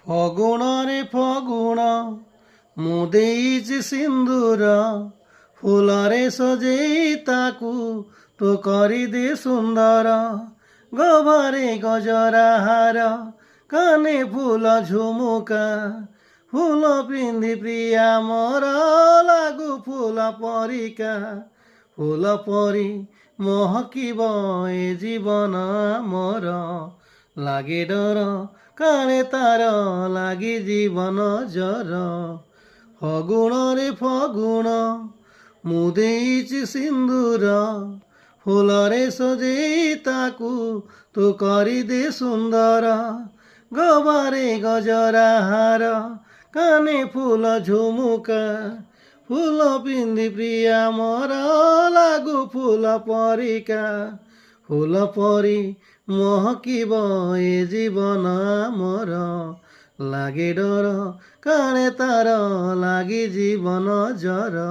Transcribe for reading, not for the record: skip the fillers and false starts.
ଫଗୁଣରେ ଫଗୁଣ ମୁଁ ଦେଇଛି ସିନ୍ଦୁର, ଫୁଲରେ ସଜେଇ ତାକୁ ତୁ କରିଦେ ସୁନ୍ଦର। ଗଭାରେ ଗଜରା ହାର, କାନେ ଫୁଲ ଝୁମୁକା, ଫୁଲ ପିନ୍ଧି ପ୍ରିୟା ମୋର ଲାଗୁ ଫୁଲ ପରିକା। ଫୁଲ ପରି ମହକିବ ଏ ଜୀବନ ଆମର, ଲାଗେ ଡର କାଳେ ତାର ଲାଗି ଜୀବନ ଜର। ଫଗୁଣରେ ଫଗୁଣ ମୁଁ ଦେଇଛି ସିନ୍ଦୁର, ଫୁଲରେ ସଜେଇ ତାକୁ ତୁ କରିଦେ ସୁନ୍ଦର। ଗଭାରେ ଗଜରା ହାର, କାନେ ଫୁଲ ଝୁମୁକା, ଫୁଲ ପିନ୍ଧି ପ୍ରିୟା ମୋର ଲାଗୁ ଫୁଲ ପରିକା। ଫୁଲ ପରି ମହକିବ ଏ ଜୀବନ ଆମର, ଲାଗେ ଡର କାଳେ ତାର ଲାଗି ଜୀବନ ଜର।